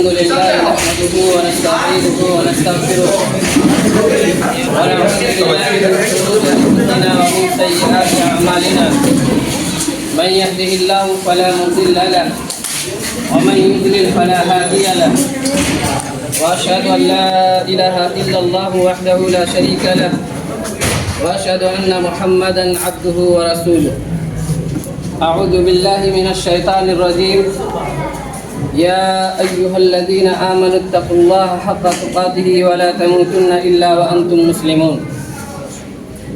الحمد لله نحمده ونستعينه ونستغفره ونعوذ بالله من شرور انفسنا ومن سيئات اعمالنا من يهده الله فلا مضل له ومن يضلل فلا هادي له واشهد ان لا اله الا الله وحده لا شريك له واشهد ان محمدا عبده ورسوله اعوذ بالله من الشيطان الرجيم يا أيها الذين آمنوا اتقوا الله حق تقاته ولا تموتن إلا وأنتم مسلمون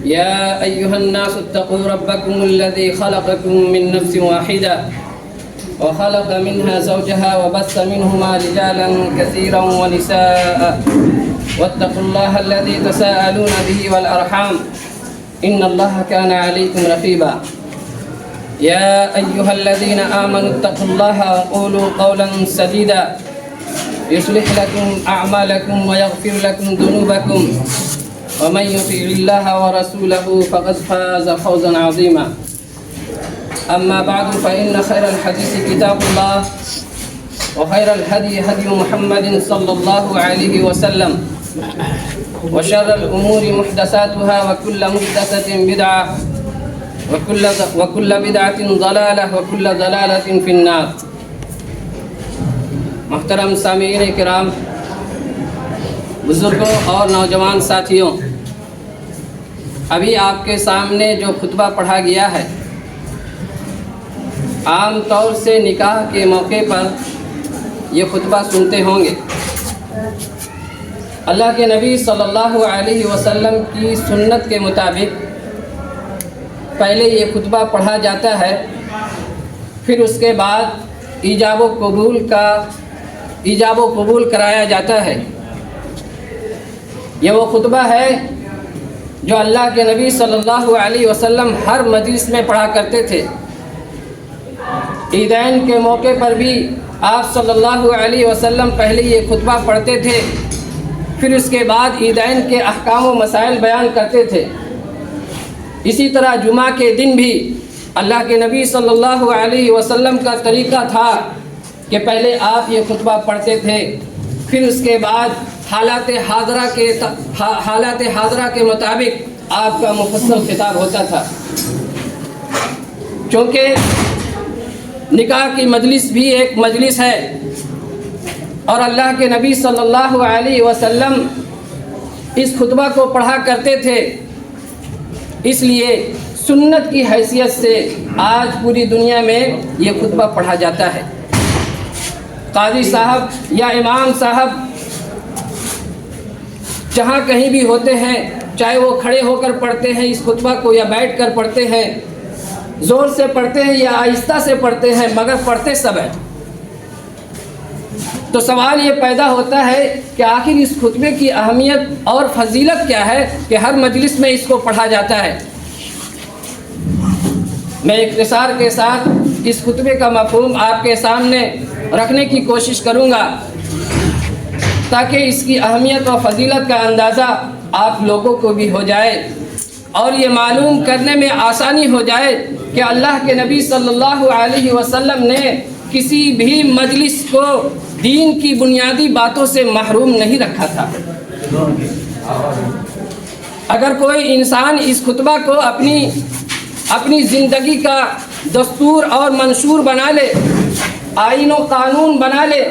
يا أيها الناس اتقوا ربكم الذي خلقكم من نفس واحدة وخلق منها زوجها وبث منهما رجالا كثيرا ونساء واتقوا الله الذي تساءلون به والأرحام إن الله كان عليكم رقيبا يا أيها الذين آمنوا اتقوا الله وقولوا قولا سديدا يصلح لكم أعمالكم ويغفر لكم ذنوبكم ومن يطع الله ورسوله فقد فاز فوزا عظيما أما بعد فإن خير الحديث كتاب الله وخير الهدي هدي محمد صلى الله عليه وسلم وشر الأمور محدثاتها وكل محدثة بدعة وكل بدعة ضلالة وكل ضلالة في النار. محترم سامعین کرام، بزرگوں اور نوجوان ساتھیوں، ابھی آپ کے سامنے جو خطبہ پڑھا گیا ہے، عام طور سے نکاح کے موقع پر یہ خطبہ سنتے ہوں گے۔ اللہ کے نبی صلی اللہ علیہ وسلم کی سنت کے مطابق پہلے یہ خطبہ پڑھا جاتا ہے، پھر اس کے بعد ایجاب و قبول کرایا جاتا ہے۔ یہ وہ خطبہ ہے جو اللہ کے نبی صلی اللہ علیہ وسلم ہر مجلس میں پڑھا کرتے تھے۔ عیدین کے موقع پر بھی آپ صلی اللہ علیہ وسلم پہلے یہ خطبہ پڑھتے تھے، پھر اس کے بعد عیدین کے احکام و مسائل بیان کرتے تھے۔ اسی طرح جمعہ کے دن بھی اللہ کے نبی صلی اللہ علیہ وسلم کا طریقہ تھا کہ پہلے آپ یہ خطبہ پڑھتے تھے، پھر اس کے بعد حالات حاضرہ کے مطابق آپ کا مفصل خطاب ہوتا تھا۔ چونکہ نکاح کی مجلس بھی ایک مجلس ہے اور اللہ کے نبی صلی اللہ علیہ وسلم اس خطبہ کو پڑھا کرتے تھے، اس لیے سنت کی حیثیت سے آج پوری دنیا میں یہ خطبہ پڑھا جاتا ہے۔ قاضی صاحب یا امام صاحب جہاں کہیں بھی ہوتے ہیں، چاہے وہ کھڑے ہو کر پڑھتے ہیں اس خطبہ کو یا بیٹھ کر پڑھتے ہیں، زور سے پڑھتے ہیں یا آہستہ سے پڑھتے ہیں، مگر پڑھتے سب ہیں۔ تو سوال یہ پیدا ہوتا ہے کہ آخر اس خطبے کی اہمیت اور فضیلت کیا ہے کہ ہر مجلس میں اس کو پڑھا جاتا ہے۔ میں اختصار کے ساتھ اس خطبے کا مفہوم آپ کے سامنے رکھنے کی کوشش کروں گا تاکہ اس کی اہمیت و فضیلت کا اندازہ آپ لوگوں کو بھی ہو جائے اور یہ معلوم کرنے میں آسانی ہو جائے کہ اللہ کے نبی صلی اللہ علیہ وسلم نے کسی بھی مجلس کو دین کی بنیادی باتوں سے محروم نہیں رکھا تھا۔ اگر کوئی انسان اس خطبہ کو اپنی زندگی کا دستور اور منشور بنا لے، آئین و قانون بنا لے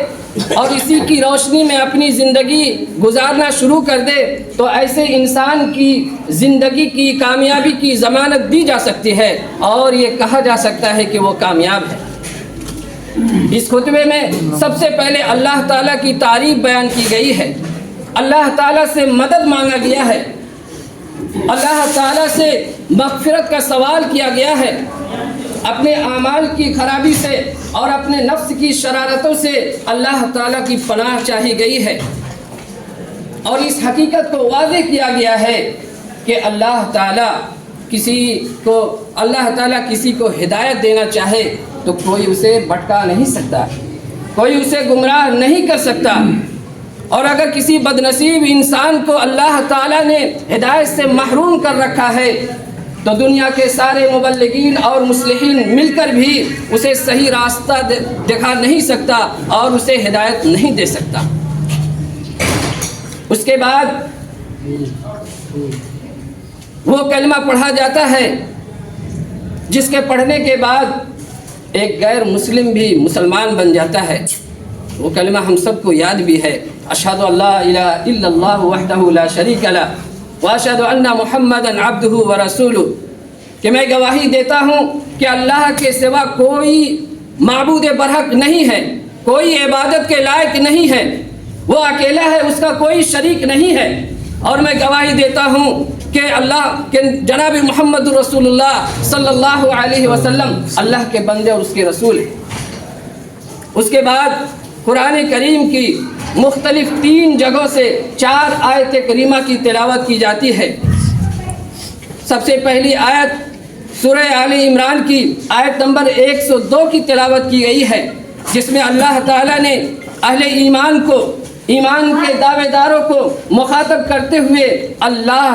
اور اسی کی روشنی میں اپنی زندگی گزارنا شروع کر دے تو ایسے انسان کی زندگی کی کامیابی کی ضمانت دی جا سکتی ہے اور یہ کہا جا سکتا ہے کہ وہ کامیاب ہے۔ اس خطبے میں سب سے پہلے اللہ تعالیٰ کی تعریف بیان کی گئی ہے، اللہ تعالیٰ سے مدد مانگا گیا ہے، اللہ تعالیٰ سے مغفرت کا سوال کیا گیا ہے، اپنے اعمال کی خرابی سے اور اپنے نفس کی شرارتوں سے اللہ تعالیٰ کی پناہ چاہی گئی ہے، اور اس حقیقت کو واضح کیا گیا ہے کہ اللہ تعالیٰ کسی کو ہدایت دینا چاہے تو کوئی اسے بھٹکا نہیں سکتا، کوئی اسے گمراہ نہیں کر سکتا، اور اگر کسی بدنصیب انسان کو اللہ تعالیٰ نے ہدایت سے محروم کر رکھا ہے تو دنیا کے سارے مبلغین اور مصلحین مل کر بھی اسے صحیح راستہ دکھا نہیں سکتا اور اسے ہدایت نہیں دے سکتا۔ اس کے بعد وہ کلمہ پڑھا جاتا ہے جس کے پڑھنے کے بعد ایک غیر مسلم بھی مسلمان بن جاتا ہے۔ وہ کلمہ ہم سب کو یاد بھی ہے، اشہد ان لا الہ الا اللہ وحدہ لا شریک لہ واشہد ان محمدا عبدہ ورسولہ، کہ میں گواہی دیتا ہوں کہ اللہ کے سوا کوئی معبود برحق نہیں ہے، کوئی عبادت کے لائق نہیں ہے، وہ اکیلا ہے، اس کا کوئی شریک نہیں ہے، اور میں گواہی دیتا ہوں کہ اللہ کے جناب محمد رسول اللہ صلی اللہ علیہ وسلم اللہ کے بندے اور اس کے رسول ہیں۔ اس کے بعد قرآن کریم کی مختلف 3 جگہوں سے 4 آیت کریمہ کی تلاوت کی جاتی ہے۔ سب سے پہلی آیت سورہ آل عمران کی آیت نمبر 102 کی تلاوت کی گئی ہے، جس میں اللہ تعالیٰ نے اہل ایمان کو، ایمان کے دعوے داروں کو مخاطب کرتے ہوئے اللہ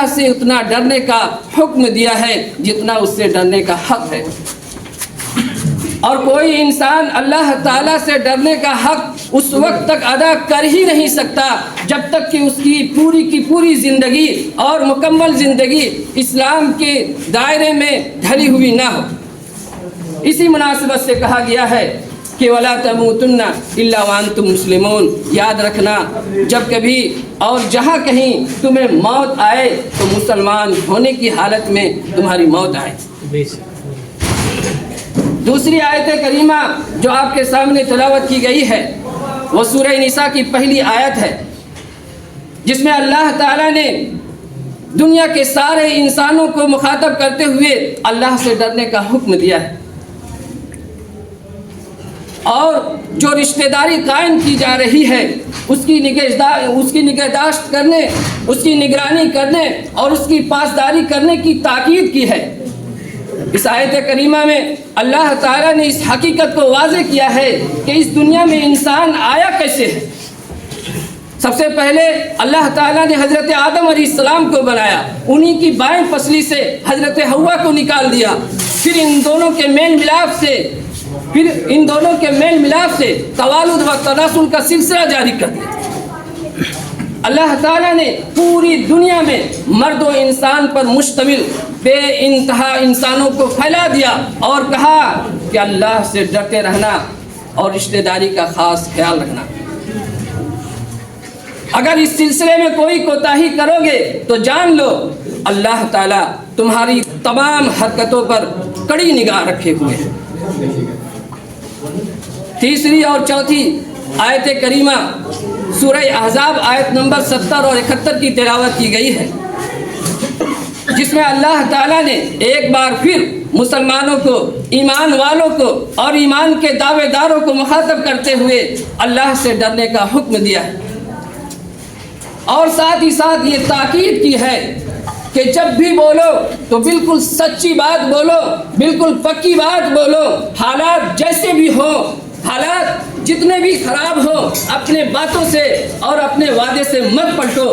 سے اتنا ڈرنے کا حکم دیا ہے جتنا اس سے ڈرنے کا حق ہے، اور کوئی انسان اللہ تعالیٰ سے ڈرنے کا حق اس وقت تک ادا کر ہی نہیں سکتا جب تک کہ اس کی پوری زندگی اور مکمل زندگی اسلام کے دائرے میں ڈھلی ہوئی نہ ہو۔ اسی مناسبت سے کہا گیا ہے کہ وَلَا تَمُوتُنَّ إِلَّا وَأَنْتُمْ مُسْلِمُونَ، یاد رکھنا جب کبھی اور جہاں کہیں تمہیں موت آئے تو مسلمان ہونے کی حالت میں تمہاری موت آئے۔ دوسری آیت کریمہ جو آپ کے سامنے تلاوت کی گئی ہے وہ سورہ نساء کی پہلی آیت ہے، جس میں اللہ تعالیٰ نے دنیا کے سارے انسانوں کو مخاطب کرتے ہوئے اللہ سے ڈرنے کا حکم دیا ہے، اور جو رشتہ داری قائم کی جا رہی ہے اس کی نگہداشت کرنے، اس کی نگرانی کرنے اور اس کی پاسداری کرنے کی تاکید کی ہے۔ اس آیت کریمہ میں اللہ تعالیٰ نے اس حقیقت کو واضح کیا ہے کہ اس دنیا میں انسان آیا کیسے ہے۔ سب سے پہلے اللہ تعالیٰ نے حضرت آدم علیہ السلام کو بنایا، انہی کی بائیں پسلی سے حضرت حوا کو نکال دیا، پھر ان دونوں کے میل ملاپ سے توالد و تناسل کا سلسلہ جاری کر دیا۔ اللہ تعالیٰ نے پوری دنیا میں مرد و انسان پر مشتمل بے انتہا انسانوں کو پھیلا دیا اور کہا کہ اللہ سے ڈرتے رہنا اور رشتہ داری کا خاص خیال رکھنا۔ اگر اس سلسلے میں کوئی کوتاہی کرو گے تو جان لو اللہ تعالیٰ تمہاری تمام حرکتوں پر کڑی نگاہ رکھے ہوئے ہیں۔ تیسری اور چوتھی آیت کریمہ سورہ احزاب آیت نمبر 70 اور 71 کی تلاوت کی گئی ہے، جس میں اللہ تعالیٰ نے ایک بار پھر مسلمانوں کو، ایمان والوں کو اور ایمان کے دعوے داروں کو مخاطب کرتے ہوئے اللہ سے ڈرنے کا حکم دیا ہے، اور ساتھ ہی ساتھ یہ تاکید کی ہے کہ جب بھی بولو تو بالکل سچی بات بولو، بالکل پکی بات بولو، حالات جیسے بھی ہو، حالات جتنے بھی خراب ہو، اپنے باتوں سے اور اپنے وعدے سے مت پلٹو،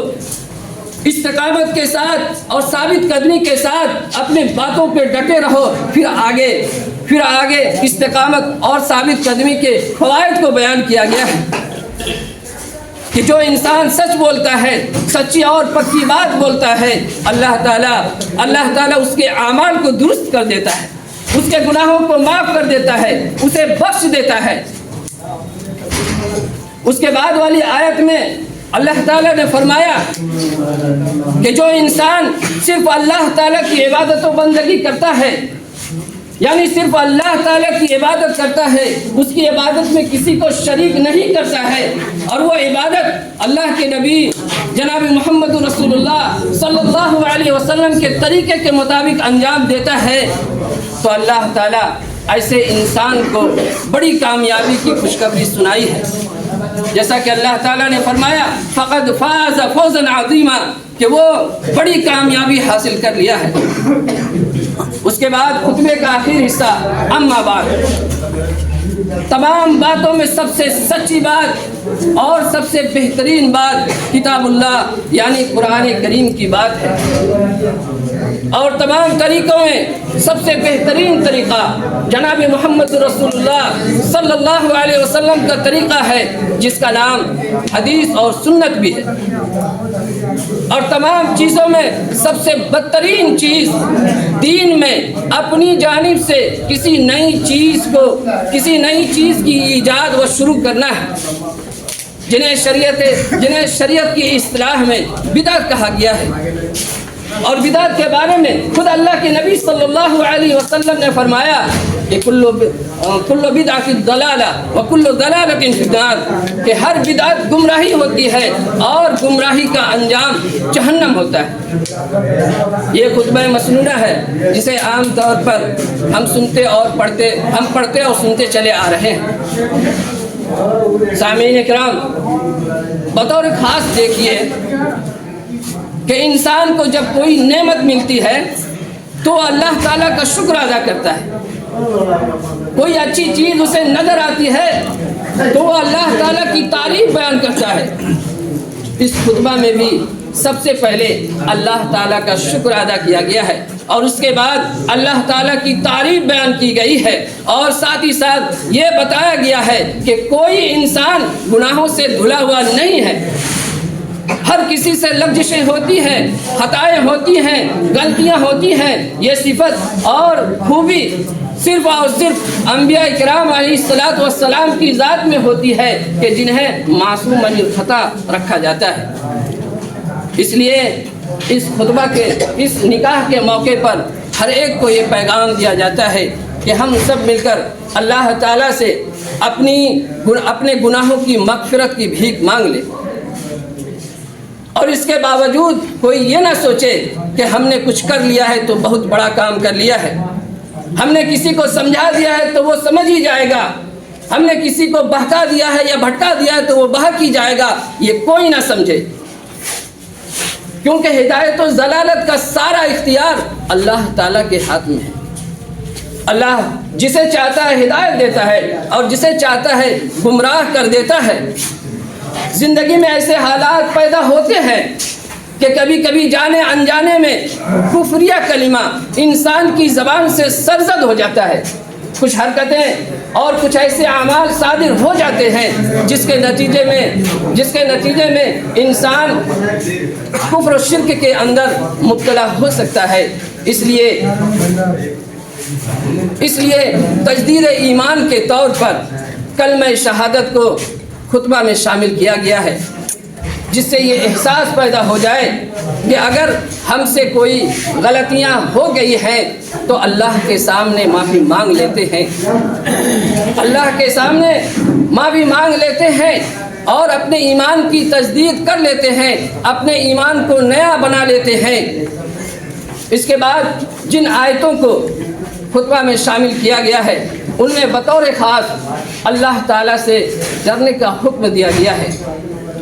استقامت کے ساتھ اور ثابت قدمی کے ساتھ اپنے باتوں پہ ڈٹے رہو۔ پھر آگے استقامت اور ثابت قدمی کے فوائد کو بیان کیا گیا ہے کہ جو انسان سچ بولتا ہے، سچی اور پکی بات بولتا ہے، اللہ تعالیٰ اس کے اعمال کو درست کر دیتا ہے، اس کے گناہوں کو معاف کر دیتا ہے، اسے بخش دیتا ہے۔ اس کے بعد والی آیت میں اللہ تعالیٰ نے فرمایا کہ جو انسان صرف اللہ تعالیٰ کی عبادت و بندگی کرتا ہے، یعنی صرف اللہ تعالیٰ کی عبادت کرتا ہے، اس کی عبادت میں کسی کو شریک نہیں کرتا ہے، اور وہ عبادت اللہ کے نبی جناب محمد رسول اللہ صلی اللہ علیہ وسلم کے طریقے کے مطابق انجام دیتا ہے، تو اللہ تعالیٰ ایسے انسان کو بڑی کامیابی کی خوشخبری سنائی ہے، جیسا کہ اللہ تعالیٰ نے فرمایا فقد فاز فوزا عظیما، کہ وہ بڑی کامیابی حاصل کر لیا ہے۔ اس کے بعد خطبے کا آخری حصہ اما بعد، تمام باتوں میں سب سے سچی بات اور سب سے بہترین بات کتاب اللہ یعنی قرآن کریم کی بات ہے۔ اور تمام طریقوں میں سب سے بہترین طریقہ جناب محمد رسول اللہ صلی اللہ علیہ وسلم کا طریقہ ہے، جس کا نام حدیث اور سنت بھی ہے۔ اور تمام چیزوں میں سب سے بدترین چیز دین میں اپنی جانب سے کسی نئی چیز کی ایجاد و شروع کرنا ہے، جنہیں شریعت کی اصطلاح میں بدعت کہا گیا ہے۔ اور بدعت کے بارے میں خود اللہ کے نبی صلی اللہ علیہ وسلم نے فرمایا کہ کل بدعت ضلالہ وکل ضلالۃ فی النار، کہ ہر بدعت گمراہی ہوتی ہے اور گمراہی کا انجام جہنم ہوتا ہے۔ یہ خطبہ مسنونہ ہے جسے عام طور پر ہم پڑھتے اور سنتے چلے آ رہے ہیں۔ سامعین اکرام، بطور خاص دیکھیے کہ انسان کو جب کوئی نعمت ملتی ہے تو اللہ تعالیٰ کا شکر ادا کرتا ہے۔ کوئی اچھی چیز اسے نظر آتی ہے تو وہ اللہ تعالیٰ کی تعریف بیان کرتا ہے۔ اس خطبہ میں بھی سب سے پہلے اللہ تعالیٰ کا شکر ادا کیا گیا ہے، اور اس کے بعد اللہ تعالیٰ کی تعریف بیان کی گئی ہے، اور ساتھ ہی ساتھ یہ بتایا گیا ہے کہ کوئی انسان گناہوں سے دھلا ہوا نہیں ہے۔ ہر کسی سے لغزشیں ہوتی ہیں، خطائیں ہوتی ہیں، غلطیاں ہوتی ہیں۔ یہ صفت اور خوبی صرف اور صرف انبیاء کرام علیہ الصلوۃ والسلام کی ذات میں ہوتی ہے کہ جنہیں معصوم عن الخطا رکھا جاتا ہے۔ اس لیے اس خطبہ کے اس نکاح کے موقع پر ہر ایک کو یہ پیغام دیا جاتا ہے کہ ہم سب مل کر اللہ تعالیٰ سے اپنے گناہوں کی مغفرت کی بھیک مانگ لیں، اور اس کے باوجود کوئی یہ نہ سوچے کہ ہم نے کچھ کر لیا ہے تو بہت بڑا کام کر لیا ہے، ہم نے کسی کو سمجھا دیا ہے تو وہ سمجھ ہی جائے گا، ہم نے کسی کو بہکا دیا ہے یا بھٹکا دیا ہے تو وہ بہک ہی جائے گا، یہ کوئی نہ سمجھے، کیونکہ ہدایت و ضلالت کا سارا اختیار اللہ تعالیٰ کے ہاتھ میں ہے۔ اللہ جسے چاہتا ہے ہدایت دیتا ہے اور جسے چاہتا ہے گمراہ کر دیتا ہے۔ زندگی میں ایسے حالات پیدا ہوتے ہیں کہ کبھی کبھی جانے انجانے میں کفریہ کلمہ انسان کی زبان سے سرزد ہو جاتا ہے، کچھ حرکتیں اور کچھ ایسے اعمال صادر ہو جاتے ہیں جس کے نتیجے میں انسان کفر و شرک کے اندر مبتلا ہو سکتا ہے۔ اس لیے تجدید ایمان کے طور پر کلمہ شہادت کو خطبہ میں شامل کیا گیا ہے، جس سے یہ احساس پیدا ہو جائے کہ اگر ہم سے کوئی غلطیاں ہو گئی ہیں تو اللہ کے سامنے معافی مانگ لیتے ہیں، اللہ کے سامنے معافی مانگ لیتے ہیں اور اپنے ایمان کی تجدید کر لیتے ہیں، اپنے ایمان کو نیا بنا لیتے ہیں۔ اس کے بعد جن آیتوں کو خطبہ میں شامل کیا گیا ہے ان میں بطور خاص اللہ تعالیٰ سے ڈرنے کا حکم دیا گیا ہے،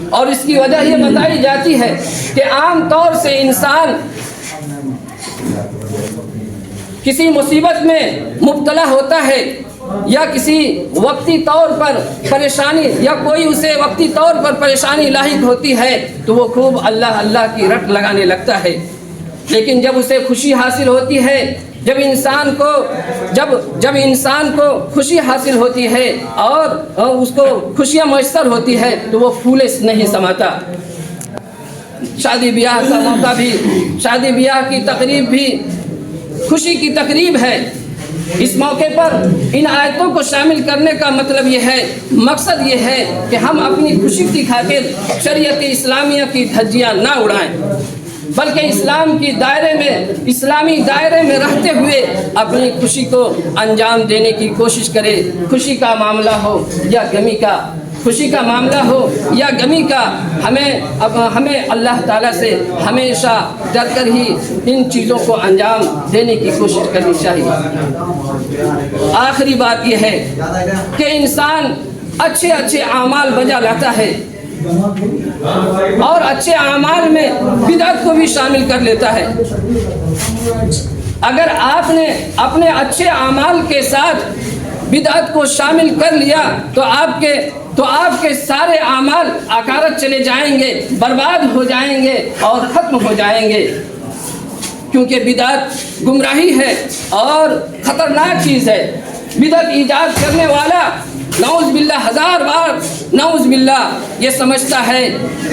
اور اس کی وجہ یہ بتائی جاتی ہے کہ عام طور سے انسان کسی مصیبت میں مبتلا ہوتا ہے یا کسی وقتی طور پر پریشانی یا کوئی اسے وقتی طور پر پریشانی لاحق ہوتی ہے تو وہ خوب اللہ اللہ کی رٹ لگانے لگتا ہے، لیکن جب اسے خوشی حاصل ہوتی ہے، جب انسان کو خوشی حاصل ہوتی ہے اور اس کو خوشیاں میسر ہوتی ہے تو وہ پھولے نہیں سماتا۔ شادی بیاہ کا موقع بھی، شادی بیاہ کی تقریب بھی خوشی کی تقریب ہے۔ اس موقع پر ان آیتوں کو شامل کرنے کا مطلب یہ ہے، مقصد یہ ہے کہ ہم اپنی خوشی کی خاطر شریعت اسلامیہ کی دھجیاں نہ اڑائیں، بلکہ اسلامی دائرے میں رہتے ہوئے اپنی خوشی کو انجام دینے کی کوشش کرے۔ خوشی کا معاملہ ہو یا غمی کا ہمیں اللہ تعالیٰ سے ہمیشہ ڈر کر ہی ان چیزوں کو انجام دینے کی کوشش کرنی چاہیے۔ آخری بات یہ ہے کہ انسان اچھے اعمال بجا لاتا ہے اور اچھے اعمال میں بدعت کو بھی شامل کر لیتا ہے۔ اگر آپ نے اپنے اچھے اعمال کے ساتھ بدعت کو شامل کر لیا تو آپ کے سارے اعمال اکارت چلے جائیں گے، برباد ہو جائیں گے اور ختم ہو جائیں گے۔ کیونکہ بدعت گمراہی ہے اور خطرناک چیز ہے۔ بدعت ایجاد کرنے والا نعوذ باللہ ہزار بار نعوذ باللہ یہ سمجھتا ہے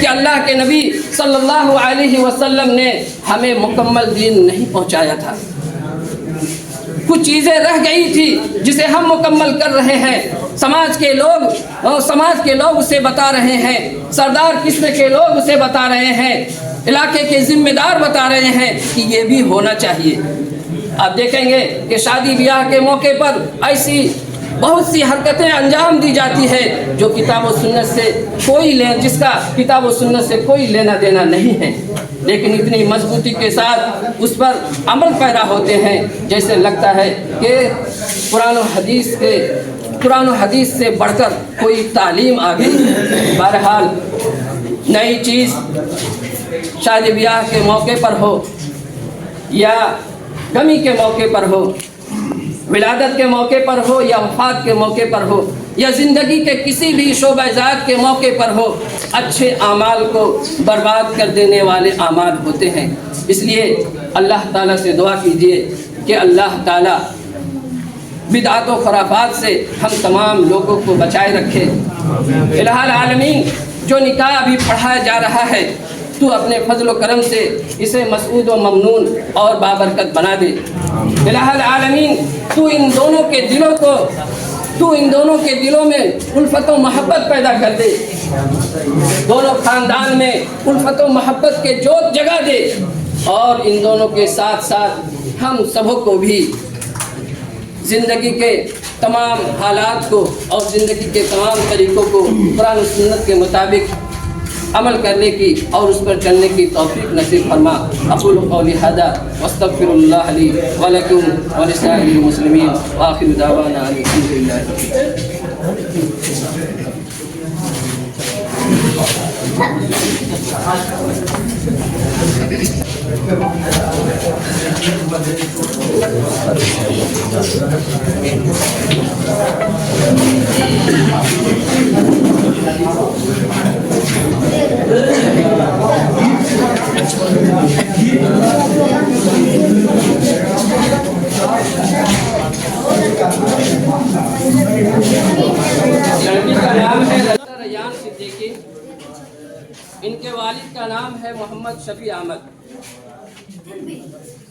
کہ اللہ کے نبی صلی اللہ علیہ وسلم نے ہمیں مکمل دین نہیں پہنچایا تھا، کچھ چیزیں رہ گئی تھی جسے ہم مکمل کر رہے ہیں۔ سماج کے لوگ اسے بتا رہے ہیں، سردار قسم کے لوگ اسے بتا رہے ہیں، علاقے کے ذمہ دار بتا رہے ہیں کہ یہ بھی ہونا چاہیے۔ آپ دیکھیں گے کہ شادی بیاہ کے موقع پر ایسی بہت سی حرکتیں انجام دی جاتی ہے جو کتاب و سنت سے جس کا کتاب و سنت سے کوئی لینا دینا نہیں ہے، لیکن اتنی مضبوطی کے ساتھ اس پر عمل پیرا ہوتے ہیں جیسے لگتا ہے کہ قرآن و حدیث سے بڑھ کر کوئی تعلیم آ گئی۔ بہرحال نئی چیز شادی بیاہ کے موقع پر ہو یا غمی کے موقع پر ہو، ولادت کے موقع پر ہو یا وفات کے موقع پر ہو یا زندگی کے کسی بھی شعبہ ذات کے موقع پر ہو، اچھے اعمال کو برباد کر دینے والے اعمال ہوتے ہیں۔ اس لیے اللہ تعالیٰ سے دعا کیجیے کہ اللہ تعالیٰ بدعات و خرافات سے ہم تمام لوگوں کو بچائے رکھے۔ الہ العالمین، جو نکاح ابھی پڑھایا جا رہا ہے تو اپنے فضل و کرم سے اسے مسعود و ممنون اور بابرکت بنا دے۔ الہ العالمین، تو ان دونوں کے دلوں میں الفت و محبت پیدا کر دے، دونوں خاندان میں الفت و محبت کے جوت جگا دے، اور ان دونوں کے ساتھ ساتھ ہم سبوں کو بھی زندگی کے تمام حالات کو اور زندگی کے تمام طریقوں کو قرآن و سنت کے مطابق عمل کرنے کی اور اس پر چلنے کی توفیق نصیب فرما۔ اقول قولی ھذا واستغفر اللہ لی ولکم ولسائر المسلمین وآخر دعوانا ان الحمد للہ۔ لڑکی کا نام ہے ریان صدیقی، ان کے والد کا نام ہے محمد شفیع احمد،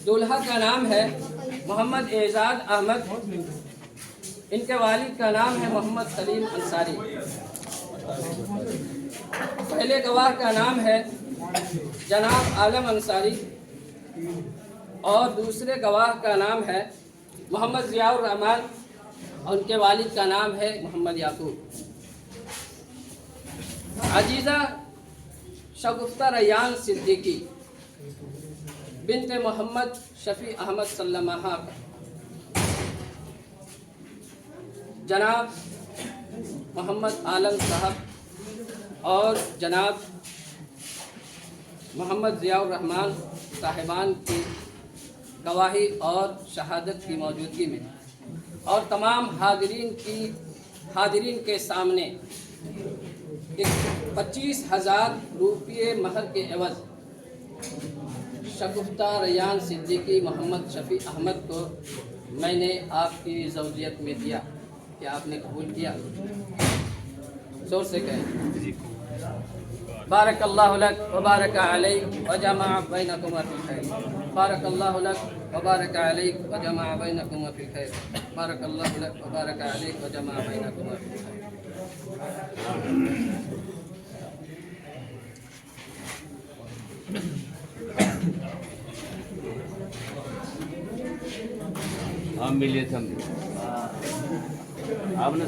دولہا کا نام ہے محمد اعزاز احمد، ان کے والد کا نام ہے محمد سلیم انصاری۔ پہلے گواہ کا نام ہے جناب عالم انصاری اور دوسرے گواہ کا نام ہے محمد ضیاء الرحمان اور ان کے والد کا نام ہے محمد یعقوب۔ عزیزہ شگفتہ ریان صدیقی بنت محمد شفیع احمد سلمہ، جناب محمد عالم صاحب اور جناب محمد ضیاء الرحمان صاحبان کی گواہی اور شہادت کی موجودگی میں اور تمام حاضرین کے سامنے 25,000 روپے مہر کے عوض شگفتہ ریان صدیقی محمد شفیع احمد کو میں نے آپ کی زوجیت میں دیا۔ کیا آپ نے قبول کیا؟ زور سے کہیں۔ بارک اللہ لک وبارک علیک وجمع بینکما فی الخیر۔ بارک اللہ لک وبارک علیک وجمع بینکما فی الخیر۔ بارک اللہ لک وبارک علیک وجمع بینکما فی الخیر۔ ہم ملے تھے، آپ نے